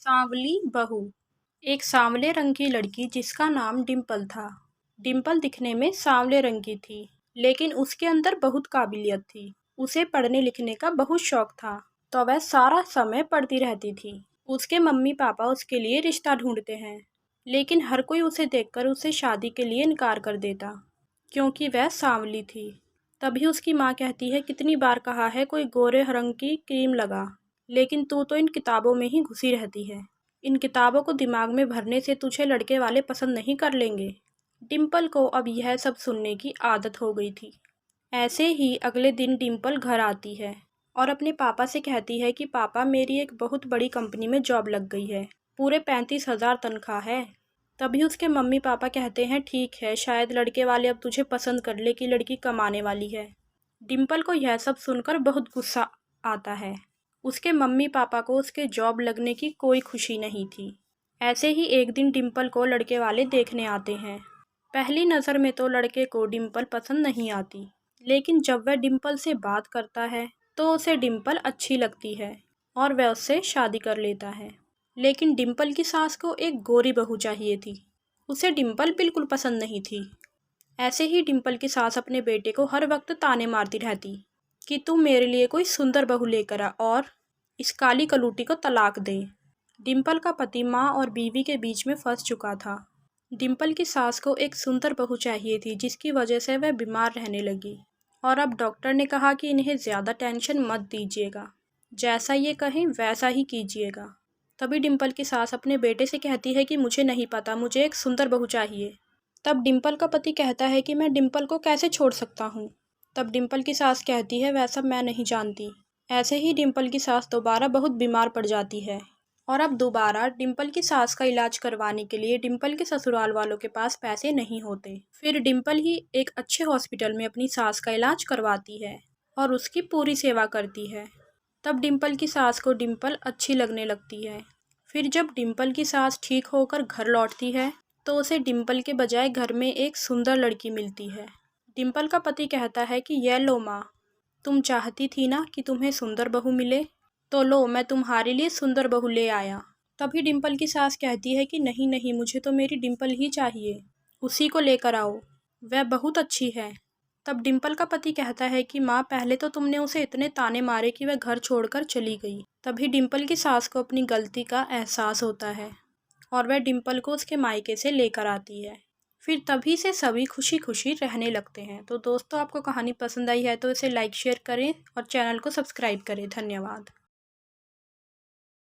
सांवली बहू। एक सांवले रंग की लड़की जिसका नाम डिम्पल था। डिम्पल दिखने में सांवले रंग की थी, लेकिन उसके अंदर बहुत काबिलियत थी। उसे पढ़ने लिखने का बहुत शौक था, तो वह सारा समय पढ़ती रहती थी। उसके मम्मी पापा उसके लिए रिश्ता ढूंढते हैं, लेकिन हर कोई उसे देखकर उसे शादी के लिए इनकार कर देता, क्योंकि वह सांवली थी। तभी उसकी माँ कहती है, कितनी बार कहा है कोई गोरे रंग की क्रीम लगा, लेकिन तू तो इन किताबों में ही घुसी रहती है। इन किताबों को दिमाग में भरने से तुझे लड़के वाले पसंद नहीं कर लेंगे। डिम्पल को अब यह सब सुनने की आदत हो गई थी। ऐसे ही अगले दिन डिम्पल घर आती है और अपने पापा से कहती है कि पापा, मेरी एक बहुत बड़ी कंपनी में जॉब लग गई है, पूरे 35,000 तनख्वाह है। तभी उसके मम्मी पापा कहते हैं, ठीक है, शायद लड़के वाले अब तुझे पसंद कर ले कि लड़की कमाने वाली है। डिम्पल को यह सब सुनकर बहुत गुस्सा आता है। उसके मम्मी पापा को उसके जॉब लगने की कोई खुशी नहीं थी। ऐसे ही एक दिन डिम्पल को लड़के वाले देखने आते हैं। पहली नज़र में तो लड़के को डिम्पल पसंद नहीं आती, लेकिन जब वह डिम्पल से बात करता है तो उसे डिम्पल अच्छी लगती है और वह उससे शादी कर लेता है। लेकिन डिम्पल की सास को एक गोरी बहू चाहिए थी। उसे डिम्पल बिल्कुल पसंद नहीं थी। ऐसे ही डिम्पल की सास अपने बेटे को हर वक्त ताने मारती रहती कि तुम मेरे लिए कोई सुंदर बहू लेकर आ और इस काली कलूटी को तलाक दे। डिम्पल का पति माँ और बीवी के बीच में फंस चुका था। डिम्पल की सास को एक सुंदर बहू चाहिए थी, जिसकी वजह से वह बीमार रहने लगी और अब डॉक्टर ने कहा कि इन्हें ज़्यादा टेंशन मत दीजिएगा, जैसा ये कहें वैसा ही कीजिएगा। तभी डिम्पल की सास अपने बेटे से कहती है कि मुझे नहीं पता, मुझे एक सुंदर बहू चाहिए। तब डिम्पल का पति कहता है कि मैं डिम्पल को कैसे छोड़ सकता हूँ। तब डिम्पल की सास कहती है, वैसा मैं नहीं जानती। ऐसे ही डिम्पल की सास दोबारा बहुत बीमार पड़ जाती है और अब दोबारा डिम्पल की सास का इलाज करवाने के लिए डिम्पल के ससुराल वालों के पास पैसे नहीं होते। फिर डिम्पल ही एक अच्छे हॉस्पिटल में अपनी सास का इलाज करवाती है और उसकी पूरी सेवा करती है। तब डिम्पल की सास को डिम्पल अच्छी लगने लगती है। फिर जब डिम्पल की सास ठीक होकर घर लौटती है तो उसे डिम्पल के बजाय घर में एक सुंदर लड़की मिलती है। डिम्पल का पति कहता है कि यह लो माँ, तुम चाहती थी ना कि तुम्हें सुंदर बहू मिले, तो लो, मैं तुम्हारे लिए सुंदर बहू ले आया। तभी डिम्पल की सास कहती है कि नहीं नहीं, मुझे तो मेरी डिम्पल ही चाहिए, उसी को लेकर आओ, वह बहुत अच्छी है। तब डिम्पल का पति कहता है कि माँ, पहले तो तुमने उसे इतने ताने मारे कि वह घर छोड़कर चली गई। तभी डिम्पल की सास को अपनी गलती का एहसास होता है और वह डिम्पल को उसके मायके से लेकर आती है। फिर तभी से सभी खुशी खुशी रहने लगते हैं। तो दोस्तों, आपको कहानी पसंद आई है तो इसे लाइक शेयर करें और चैनल को सब्सक्राइब करें। धन्यवाद।